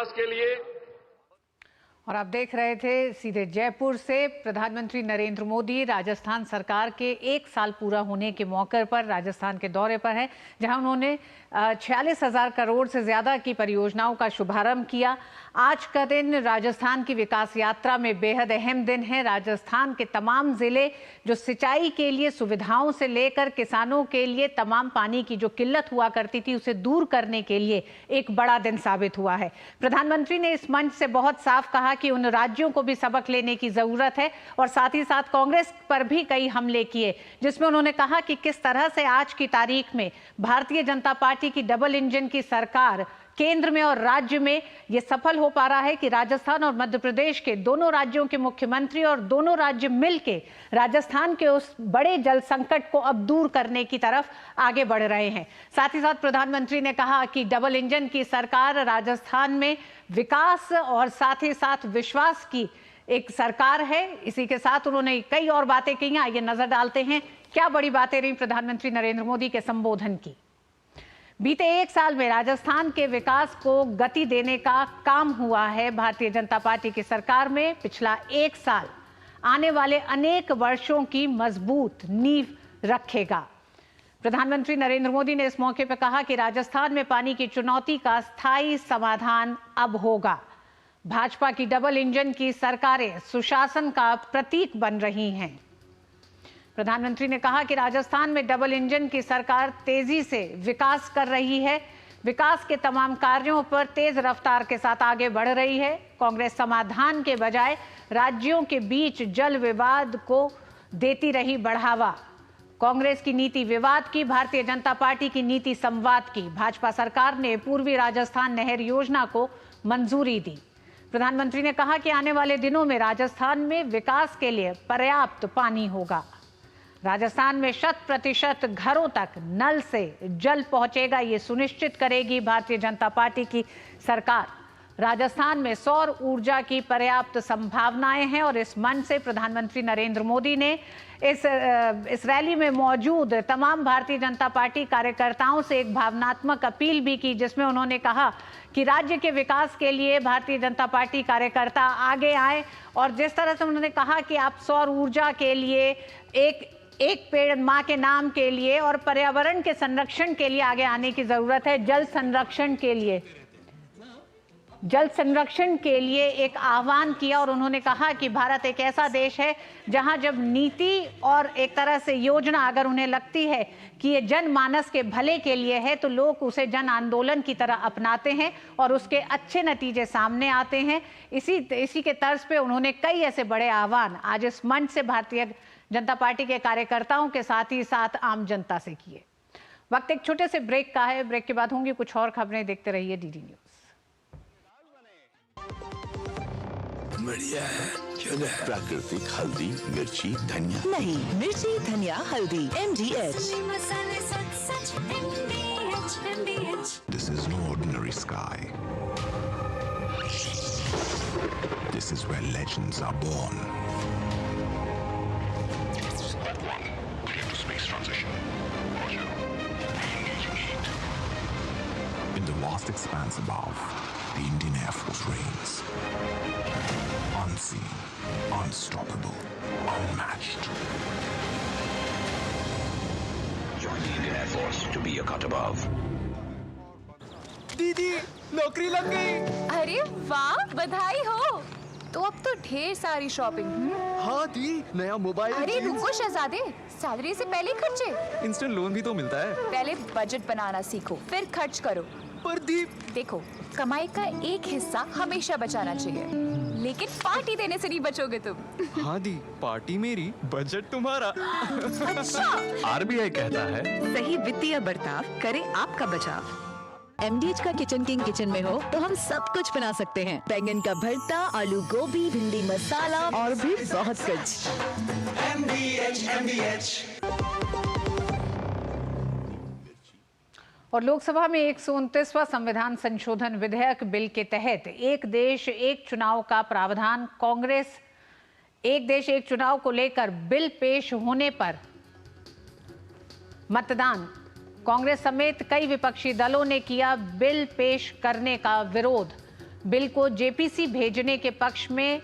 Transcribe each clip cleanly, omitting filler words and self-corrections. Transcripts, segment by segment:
के लिए। और आप देख रहे थे सीधे जयपुर से प्रधानमंत्री नरेंद्र मोदी राजस्थान सरकार के 1 साल पूरा होने के मौके पर राजस्थान के दौरे पर हैं, जहां उन्होंने 46,000 करोड़ से ज्यादा की परियोजनाओं का शुभारंभ किया। आज का दिन राजस्थान की विकास यात्रा में बेहद अहम दिन है। राजस्थान के तमाम जिले जो सिंचाई के लिए सुविधाओं से लेकर किसानों के लिए तमाम पानी की जो किल्लत हुआ करती थी उसे दूर करने के लिए एक बड़ा दिन साबित हुआ है। प्रधानमंत्री ने इस मंच से बहुत साफ कहा कि उन राज्यों को भी सबक लेने की जरूरत है और साथ ही साथ कांग्रेस पर भी कई हमले किए, जिसमें उन्होंने कहा कि किस तरह से आज की तारीख में भारतीय जनता पार्टी की डबल इंजन की सरकार केंद्र में और राज्य में ये सफल हो पा रहा है कि राजस्थान और मध्य प्रदेश के दोनों राज्यों के मुख्यमंत्री और दोनों राज्य मिलके राजस्थान के उस बड़े जल संकट को अब दूर करने की तरफ आगे बढ़ रहे हैं। साथ ही साथ प्रधानमंत्री ने कहा कि डबल इंजन की सरकार राजस्थान में विकास और साथ ही साथ विश्वास की एक सरकार है। इसी के साथ उन्होंने कई और बातें कही। आइए नजर डालते हैं क्या बड़ी बातें रही प्रधानमंत्री नरेंद्र मोदी के संबोधन की। बीते 1 साल में राजस्थान के विकास को गति देने का काम हुआ है भारतीय जनता पार्टी की सरकार में। पिछला 1 साल आने वाले अनेक वर्षों की मजबूत नींव रखेगा। प्रधानमंत्री नरेंद्र मोदी ने इस मौके पर कहा कि राजस्थान में पानी की चुनौती का स्थायी समाधान अब होगा। भाजपा की डबल इंजन की सरकारें सुशासन का प्रतीक बन रही हैं। प्रधानमंत्री ने कहा कि राजस्थान में डबल इंजन की सरकार तेजी से विकास कर रही है। विकास के तमाम कार्यों पर तेज रफ्तार के साथ आगे बढ़ रही है। कांग्रेस समाधान के बजाय राज्यों के बीच जल विवाद को देती रही बढ़ावा। कांग्रेस की नीति विवाद की, भारतीय जनता पार्टी की नीति संवाद की। भाजपा सरकार ने पूर्वी राजस्थान नहर योजना को मंजूरी दी। प्रधानमंत्री ने कहा कि आने वाले दिनों में राजस्थान में विकास के लिए पर्याप्त पानी होगा। राजस्थान में 100% घरों तक नल से जल पहुंचेगा, ये सुनिश्चित करेगी भारतीय जनता पार्टी की सरकार। राजस्थान में सौर ऊर्जा की पर्याप्त संभावनाएं हैं और इस मंच से प्रधानमंत्री नरेंद्र मोदी ने इस रैली में मौजूद तमाम भारतीय जनता पार्टी कार्यकर्ताओं से एक भावनात्मक अपील भी की, जिसमें उन्होंने कहा कि राज्य के विकास के लिए भारतीय जनता पार्टी कार्यकर्ता आगे आए। और जिस तरह से उन्होंने कहा कि आप सौर ऊर्जा के लिए एक पेड़ माँ के नाम के लिए और पर्यावरण के संरक्षण के लिए आगे आने की जरूरत है। जल संरक्षण के लिए एक आह्वान किया और उन्होंने कहा कि भारत एक ऐसा देश है जहां जब नीति और एक तरह से योजना अगर उन्हें लगती है कि ये जनमानस के भले के लिए है तो लोग उसे जन आंदोलन की तरह अपनाते हैं और उसके अच्छे नतीजे सामने आते हैं। इसी के तर्ज पे उन्होंने कई ऐसे बड़े आह्वान आज इस मंच से भारतीय जनता पार्टी के कार्यकर्ताओं के साथ ही साथ आम जनता से किए। वक्त एक छोटे से ब्रेक का है। ब्रेक के बाद होंगी कुछ और खबरें। देखते रहिए डीडी न्यूज। बढ़िया है, क्यों है? प्राकृतिक हल्दी, मिर्ची, धनिया नहीं, मिर्ची, धनिया, हल्दी, MDH। This is no ordinary sky. This is where legends are born. Space transition. In the vast expanse above, the Indian Air Force reigns. Unseen, unstoppable, unmatched. Join the Indian Air Force to be a cut above. दीदी नौकरी लग गई। अरे वाह, बधाई हो। तो अब तो ढेर सारी शॉपिंग। हाँ दी, नया मोबाइल। अरे रुको शहजादे, सैलरी से पहले खर्चे। इंस्टेंट लोन भी तो मिलता है। पहले बजट बनाना सीखो, फिर खर्च करो। पर दी देखो, कमाई का एक हिस्सा हमेशा बचाना चाहिए, लेकिन पार्टी देने से नहीं बचोगे तुम। हाँ दी, पार्टी मेरी, बजट तुम्हारा। अच्छा। RBI कहता है सही वित्तीय बर्ताव करे आपका बचाव। MDH का किचन किंग किचन में हो तो हम सब कुछ बना सकते हैं। बैंगन का भरता, आलू गोभी, भिंडी मसाला और भी बहुत कुछ। MDH। और लोकसभा में 129वां संविधान संशोधन विधेयक बिल के तहत एक देश एक चुनाव का प्रावधान कांग्रेस एक देश एक चुनाव को लेकर बिल पेश होने पर मतदान। कांग्रेस समेत कई विपक्षी दलों ने किया बिल पेश करने का विरोध। बिल को जेपीसी भेजने के पक्ष में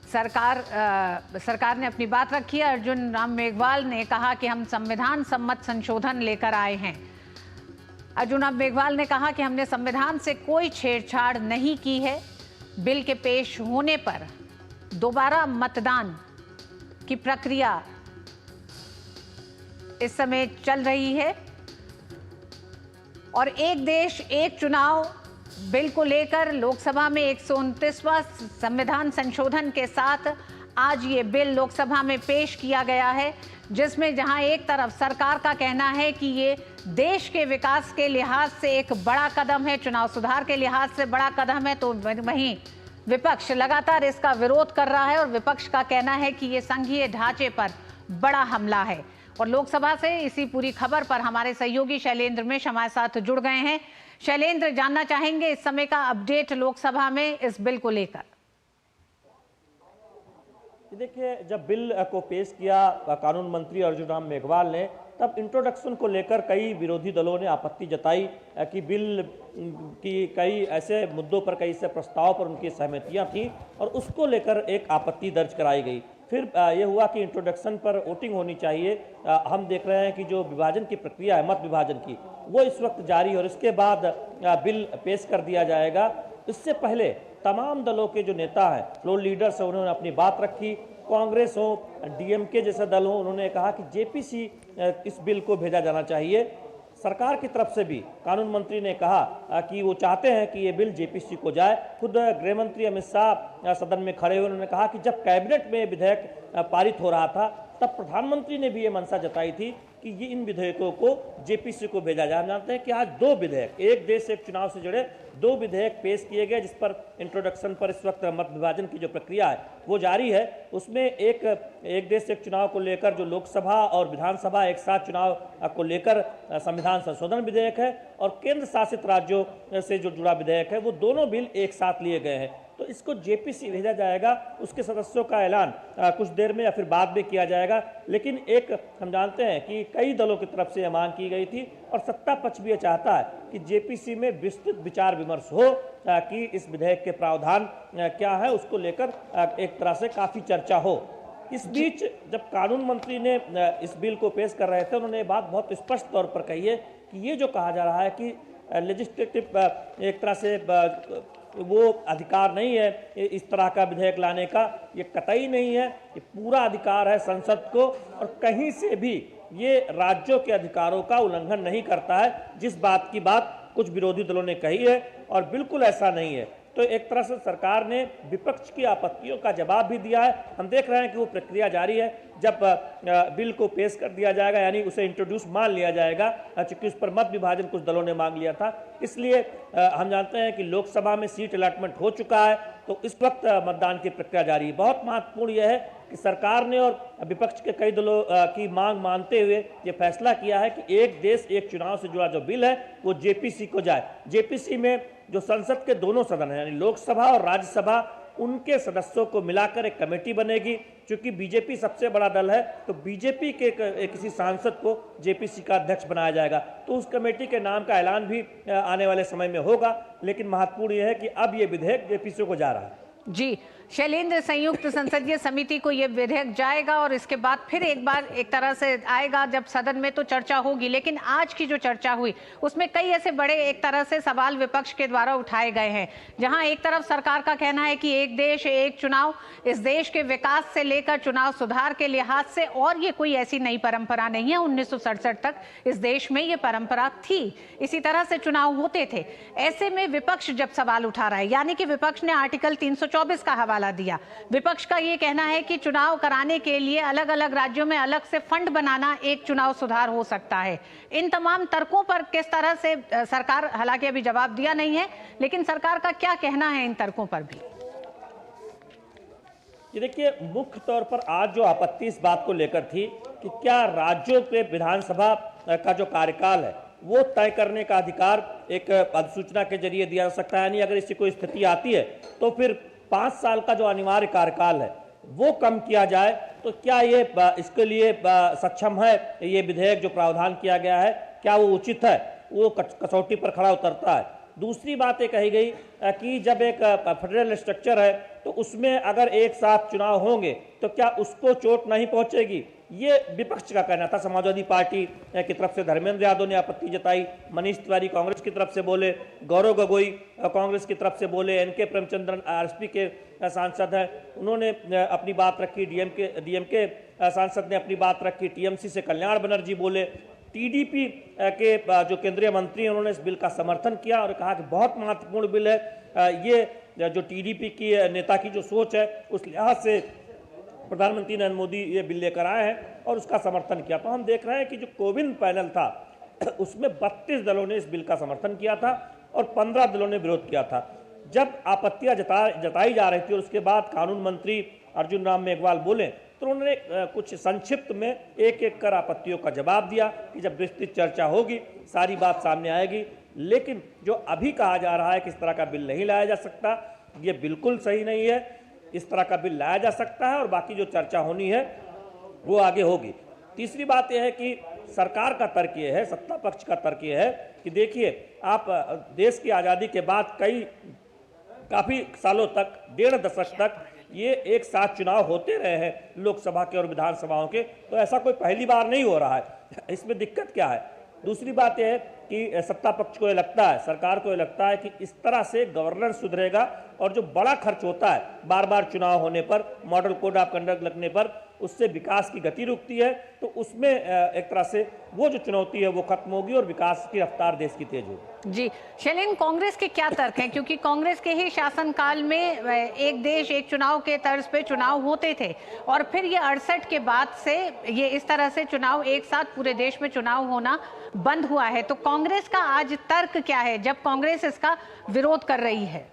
सरकार ने अपनी बात रखी है। अर्जुन राम मेघवाल ने कहा कि हम संविधान सम्मत संशोधन लेकर आए हैं। अर्जुन राम मेघवाल ने कहा कि हमने संविधान से कोई छेड़छाड़ नहीं की है। बिल के पेश होने पर दोबारा मतदान की प्रक्रिया इस समय चल रही है और एक देश एक चुनाव बिल को लेकर लोकसभा में 129वां संविधान संशोधन के साथ आज ये बिल लोकसभा में पेश किया गया है, जिसमें जहां एक तरफ सरकार का कहना है कि ये देश के विकास के लिहाज से एक बड़ा कदम है, चुनाव सुधार के लिहाज से बड़ा कदम है, तो वहीं विपक्ष लगातार इसका विरोध कर रहा है और विपक्ष का कहना है कि ये संघीय ढांचे पर बड़ा हमला है। और लोकसभा से इसी पूरी खबर पर हमारे सहयोगी शैलेंद्र मिश्र हमारे साथ जुड़ गए हैं। शैलेंद्र, जानना चाहेंगे इस समय का अपडेट लोकसभा में इस बिल को लेकर। देखिए, जब बिल को पेश किया कानून मंत्री अर्जुन राम मेघवाल ने, तब इंट्रोडक्शन को लेकर कई विरोधी दलों ने आपत्ति जताई कि बिल की कई ऐसे मुद्दों पर, कई ऐसे प्रस्ताव पर उनकी सहमतियां थीं और उसको लेकर एक आपत्ति दर्ज कराई गई। फिर ये हुआ कि इंट्रोडक्शन पर वोटिंग होनी चाहिए। हम देख रहे हैं कि जो विभाजन की प्रक्रिया है, मत विभाजन की, वो इस वक्त जारी है और इसके बाद बिल पेश कर दिया जाएगा। इससे पहले तमाम दलों के जो नेता हैं, फ्लोर लीडर्स हैं, उन्होंने अपनी बात रखी। कांग्रेस हो, डीएमके जैसे दल हो, उन्होंने कहा कि जेपीसी इस बिल को भेजा जाना चाहिए। सरकार की तरफ से भी कानून मंत्री ने कहा कि वो चाहते हैं कि ये बिल जेपीसी को जाए। खुद गृह मंत्री अमित शाह सदन में खड़े हुए उन्होंने कहा कि जब कैबिनेट में विधेयक पारित हो रहा था, तब प्रधानमंत्री ने भी ये मंशा जताई थी कि ये इन विधेयकों को जेपीसी को भेजा जाए। हम जानते हैं कि आज दो विधेयक, एक देश एक चुनाव से जुड़े दो विधेयक पेश किए गए, जिस पर इंट्रोडक्शन पर इस वक्त मत विभाजन की जो प्रक्रिया है वो जारी है। उसमें एक देश एक चुनाव को लेकर जो लोकसभा और विधानसभा एक साथ चुनाव को लेकर संविधान संशोधन विधेयक है और केंद्र शासित राज्यों से जो जुड़ा विधेयक है, वो दोनों बिल एक साथ लिए गए हैं। तो इसको जेपीसी भेजा जाएगा। उसके सदस्यों का ऐलान कुछ देर में या फिर बाद में किया जाएगा। लेकिन एक हम जानते हैं कि कई दलों की तरफ से यह मांग की गई थी और सत्ता पक्ष भी ये चाहता है कि जेपीसी में विस्तृत विचार विमर्श हो कि इस विधेयक के प्रावधान क्या है, उसको लेकर एक तरह से काफ़ी चर्चा हो। इस बीच जब कानून मंत्री ने इस बिल को पेश कर रहे थे, उन्होंने ये बात बहुत स्पष्ट तौर पर कही है कि ये जो कहा जा रहा है कि लेजिस्लेटिव एक तरह से वो अधिकार नहीं है इस तरह का विधेयक लाने का, ये कतई नहीं है। ये पूरा अधिकार है संसद को और कहीं से भी ये राज्यों के अधिकारों का उल्लंघन नहीं करता है, जिस बात की बात कुछ विरोधी दलों ने कही है और बिल्कुल ऐसा नहीं है। तो एक तरह से सरकार ने विपक्ष की आपत्तियों का जवाब भी दिया है। हम देख रहे हैं कि वो प्रक्रिया जारी है। जब बिल को पेश कर दिया जाएगा, यानी उसे इंट्रोड्यूस मान लिया जाएगा, चूंकि उस पर मत विभाजन कुछ दलों ने मांग लिया था, इसलिए हम जानते हैं कि लोकसभा में सीट अलॉटमेंट हो चुका है, तो इस वक्त मतदान की प्रक्रिया जारी है। बहुत महत्वपूर्ण यह है कि सरकार ने और विपक्ष के कई दलों की मांग मानते हुए ये फैसला किया है कि एक देश एक चुनाव से जुड़ा जो बिल है वो जेपीसी को जाए। जेपीसी में जो संसद के दोनों सदन हैं, यानी लोकसभा और राज्यसभा, उनके सदस्यों को मिलाकर एक कमेटी बनेगी। क्योंकि बीजेपी सबसे बड़ा दल है, तो बीजेपी के किसी सांसद को जेपीसी का अध्यक्ष बनाया जाएगा। तो उस कमेटी के नाम का ऐलान भी आने वाले समय में होगा। लेकिन महत्वपूर्ण यह है कि अब ये विधेयक जेपीसी को जा रहा है। जी शैलेंद्र, संयुक्त संसदीय समिति को यह विधेयक जाएगा और इसके बाद फिर एक बार एक तरह से आएगा जब सदन में, तो चर्चा होगी। लेकिन आज की जो चर्चा हुई उसमें कई ऐसे बड़े एक तरह से सवाल विपक्ष के द्वारा उठाए गए हैं, जहां एक तरफ सरकार का कहना है कि एक देश एक चुनाव, इस देश के विकास से लेकर चुनाव सुधार के लिहाज से, और ये कोई ऐसी नई परंपरा नहीं है, 1967 तक इस देश में ये परंपरा थी, इसी तरह से चुनाव होते थे। ऐसे में विपक्ष जब सवाल उठा रहा है, यानी कि विपक्ष ने आर्टिकल 324 का हवाला दिया। विपक्ष का ये कहना है कि चुनाव कराने के लिए अलग अलग राज्यों में अलग से फंड बनाना एक चुनाव सुधार हो सकता है। इन तमाम तर्कों पर किस तरह से सरकार, हालांकि अभी जवाब दिया नहीं है, लेकिन सरकार का क्या कहना है इन तर्कों पर भी? ये देखिए, मुख्य तौर पर आज जो आपत्ति इस बात को लेकर थी कि क्या राज्यों के विधानसभा का जो कार्यकाल है वो तय करने का अधिकार एक अधिसूचना के जरिए दिया जा सकता है। यानी अगर इसकी कोई स्थिति आती है तो फिर 5 साल का जो अनिवार्य कार्यकाल है वो कम किया जाए। तो क्या ये इसके लिए सक्षम है ये विधेयक जो प्रावधान किया गया है, क्या वो उचित है, वो कसौटी पर खड़ा उतरता है? दूसरी बात ये कही गई कि जब एक फेडरल स्ट्रक्चर है तो उसमें अगर एक साथ चुनाव होंगे तो क्या उसको चोट नहीं पहुंचेगी, ये विपक्ष का कहना था। समाजवादी पार्टी की तरफ से धर्मेंद्र यादव ने आपत्ति जताई, मनीष तिवारी कांग्रेस की तरफ से बोले, गौरव गगोई कांग्रेस की तरफ से बोले, एनके प्रेमचंद्रन आरएसपी के सांसद हैं, उन्होंने अपनी बात रखी, डीएमके सांसद ने अपनी बात रखी, टीएमसी से कल्याण बनर्जी बोले, टीडीपी के जो केंद्रीय मंत्री हैं उन्होंने इस बिल का समर्थन किया और कहा कि बहुत महत्वपूर्ण बिल है। ये जो टीडीपी की नेता की जो सोच है उस लिहाज से प्रधानमंत्री नरेंद्र मोदी ये बिल लेकर आए हैं और उसका समर्थन किया। तो हम देख रहे हैं कि जो कोविन पैनल था उसमें 32 दलों ने इस बिल का समर्थन किया था और 15 दलों ने विरोध किया था। जब आपत्तियां जताई जा रही थी और उसके बाद कानून मंत्री अर्जुन राम मेघवाल बोले तो उन्होंने कुछ संक्षिप्त में एक एक कर आपत्तियों का जवाब दिया कि जब विस्तृत चर्चा होगी सारी बात सामने आएगी। लेकिन जो अभी कहा जा रहा है कि इस तरह का बिल नहीं लाया जा सकता, ये बिल्कुल सही नहीं है। इस तरह का बिल लाया जा सकता है और बाकी जो चर्चा होनी है वो आगे होगी। तीसरी बात यह है कि सरकार का तर्क ये है, सत्ता पक्ष का तर्क ये है कि देखिए आप देश की आज़ादी के बाद काफ़ी सालों तक, 1.5 दशक तक ये एक साथ चुनाव होते रहे हैं लोकसभा के और विधानसभाओं के, तो ऐसा कोई पहली बार नहीं हो रहा है। इसमें दिक्कत क्या है? दूसरी बात यह है कि सत्ता पक्ष को ये लगता है, सरकार को ये लगता है कि इस तरह से गवर्नेंस सुधरेगा और जो बड़ा खर्च होता है बार बार चुनाव होने पर, मॉडल कोड ऑफ कंडक्ट लगने पर, उससे विकास की गति रुकती है। तो उसमें एक तरह से वो जो चुनौती है वो खत्म होगी और विकास की रफ्तार देश की तेज होगी। जी शैलेंद्र, कांग्रेस के क्या तर्क हैं? क्योंकि कांग्रेस के ही शासनकाल में एक देश एक चुनाव के तर्ज पे चुनाव होते थे और फिर ये 68 के बाद से ये इस तरह से चुनाव एक साथ पूरे देश में चुनाव होना बंद हुआ है। तो कांग्रेस का आज तर्क क्या है जब कांग्रेस इसका विरोध कर रही है?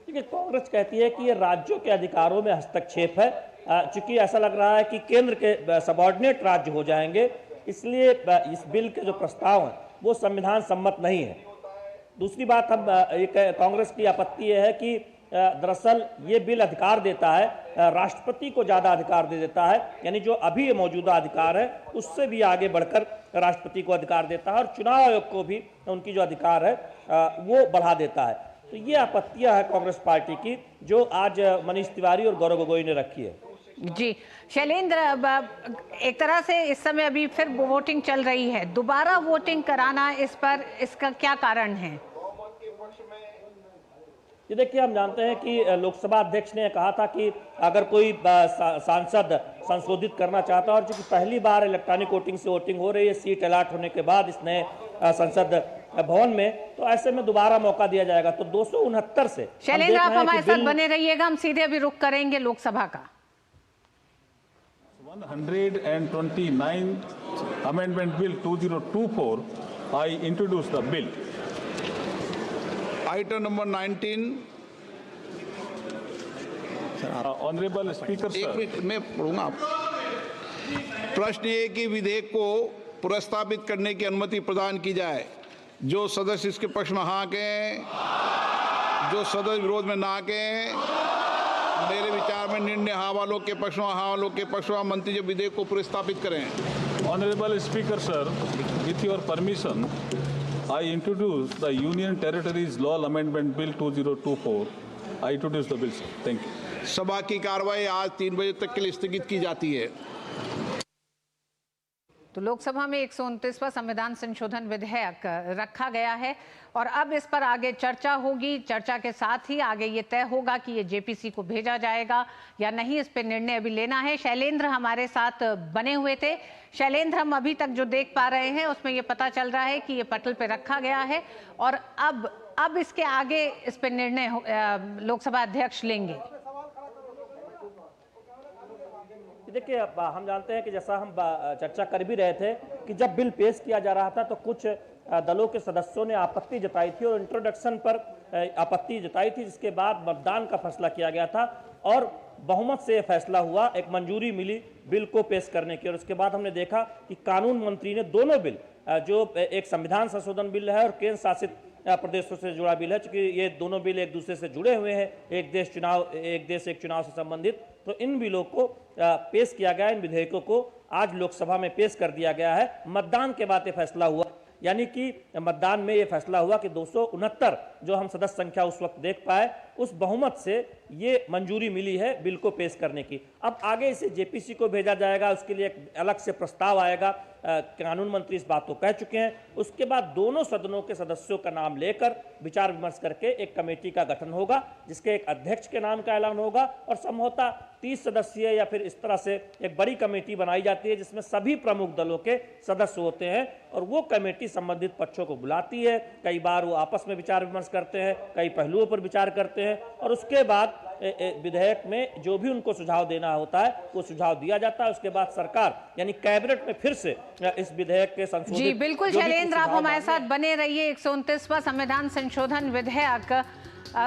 कांग्रेस कहती है कि ये राज्यों के अधिकारों में हस्तक्षेप है, चूंकि ऐसा लग रहा है कि केंद्र के सबऑर्डिनेट राज्य हो जाएंगे, इसलिए इस बिल के जो प्रस्ताव हैं वो संविधान सम्मत नहीं है। दूसरी बात, हम कांग्रेस की आपत्ति यह है कि दरअसल ये बिल अधिकार देता है, राष्ट्रपति को ज़्यादा अधिकार दे देता है, यानी जो अभी मौजूदा अधिकार है उससे भी आगे बढ़कर राष्ट्रपति को अधिकार देता है और चुनाव आयोग को भी उनकी जो अधिकार है वो बढ़ा देता है। तो ये आपत्तियां है कांग्रेस पार्टी की जो आज मनीष तिवारी और गौरव गगोई ने रखी है। जी शैलेंद्र, एक तरह से इस समय अभी फिर वोटिंग चल रही है, दोबारा वोटिंग कराना इस पर, इसका क्या कारण है? ये देखिए, हम जानते हैं कि लोकसभा अध्यक्ष ने कहा था कि अगर कोई सांसद संशोधित करना चाहता है और चूंकि पहली बार इलेक्ट्रॉनिक वोटिंग से वोटिंग हो रही है सीट अलॉट होने के बाद इस नए संसद भवन में, तो ऐसे में दोबारा मौका दिया जाएगा। तो 269 से शैलेंद्र, आप हमारे साथ बने रहिएगा, हम सीधे अभी रुख करेंगे लोकसभा का। 129 Amendment Bill 2024, I introduce the bill. Item number 19. Honorable Speaker, एक sir. मिनट मैं पढ़ूंगा। प्रश्न ये कि विधेयक को प्रस्तावित करने की अनुमति प्रदान की जाए। जो सदस्य इसके पक्ष में हाँ कहें, जो सदस्य विरोध में ना कहें। मेरे विचार में निर्णय हाँ वालों के पक्ष में, हाँ वालों के पक्ष में मंत्री जो विधेयक को प्रस्तावित करें। Honorable Speaker, sir, with your permission, I introduce the Union Territories Law Amendment Bill 2024. I introduce the bill, sir. Thank you. सभा की कार्रवाई आज 3 बजे तक के लिए स्थगित की जाती है। तो लोकसभा में 129वां संविधान संशोधन विधेयक रखा गया है और अब इस पर आगे चर्चा होगी। चर्चा के साथ ही आगे ये तय होगा कि ये जेपीसी को भेजा जाएगा या नहीं, इस पर निर्णय अभी लेना है। शैलेंद्र हमारे साथ बने हुए थे। शैलेंद्र, हम अभी तक जो देख पा रहे हैं उसमें ये पता चल रहा है कि ये पटल पे रखा गया है और अब इसके आगे इस पर निर्णय लोकसभा अध्यक्ष लेंगे। देखिए, हम जानते हैं कि जैसा हम चर्चा कर भी रहे थे कि जब बिल पेश किया जा रहा था तो कुछ दलों के सदस्यों ने आपत्ति जताई थी और इंट्रोडक्शन पर आपत्ति जताई थी, जिसके बाद मतदान का फैसला किया गया था और बहुमत से फैसला हुआ, एक मंजूरी मिली बिल को पेश करने की। और उसके बाद हमने देखा कि कानून मंत्री ने दोनों बिल, जो एक संविधान संशोधन बिल है और केंद्र शासित प्रदेशों से जुड़ा बिल है, चूंकि ये दोनों बिल एक दूसरे से जुड़े हुए हैं, एक देश एक चुनाव से संबंधित, तो इन बिलों को पेश किया गया, इन विधेयकों को आज लोकसभा में पेश कर दिया गया है। मतदान के बाद ये फैसला हुआ यानी कि मतदान में ये फैसला हुआ कि 269 जो हम सदस्य संख्या उस वक्त देख पाए, उस बहुमत से ये मंजूरी मिली है बिल को पेश करने की। अब आगे इसे जेपीसी को भेजा जाएगा, उसके लिए एक अलग से प्रस्ताव आएगा। कानून मंत्री इस बात को कह चुके हैं। उसके बाद दोनों सदनों के सदस्यों का नाम लेकर विचार विमर्श करके एक कमेटी का गठन होगा, जिसके एक अध्यक्ष के नाम का ऐलान होगा और संभवतः 30 सदस्यीय या फिर इस तरह से एक बड़ी कमेटी बनाई जाती है जिसमें सभी प्रमुख दलों के सदस्य होते हैं और वो कमेटी संबंधित पक्षों को बुलाती है। कई बार वो आपस में विचार विमर्श करते हैं, कई पहलुओं पर विचार करते हैं और उसके बाद विधेयक में जो भी उनको सुझाव देना होता है वो सुझाव दिया जाता है। उसके बाद सरकार यानी कैबिनेट में फिर से इस विधेयक के संशोधित जी बिल्कुल शैलेंद्र, आप हमारे साथ बने रहिए। 129वां संविधान संशोधन विधेयक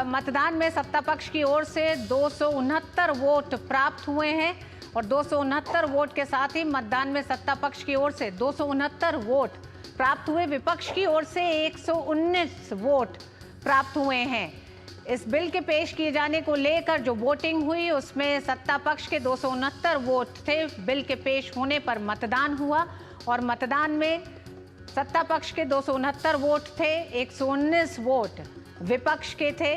मतदान में सत्ता पक्ष की ओर से 269 वोट प्राप्त हुए हैं और 269 वोट के साथ ही मतदान में सत्ता पक्ष की ओर से 269 वोट प्राप्त हुए, विपक्ष की ओर से 119 वोट प्राप्त हुए हैं। इस बिल के पेश किए जाने को लेकर जो वोटिंग हुई उसमें सत्ता पक्ष के 269 वोट थे। बिल के पेश होने पर मतदान हुआ और मतदान में सत्ता पक्ष के 269 वोट थे, 119 वोट विपक्ष के थे।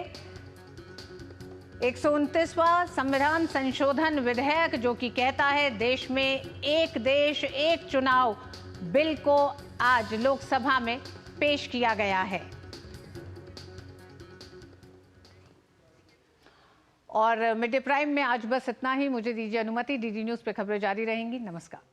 129वां संविधान संशोधन विधेयक जो कि कहता है देश में एक देश एक चुनाव बिल को आज लोकसभा में पेश किया गया है। और मिड डे प्राइम में आज बस इतना ही। मुझे दीजिए अनुमति। डीडी न्यूज़ पे खबरें जारी रहेंगी। नमस्कार।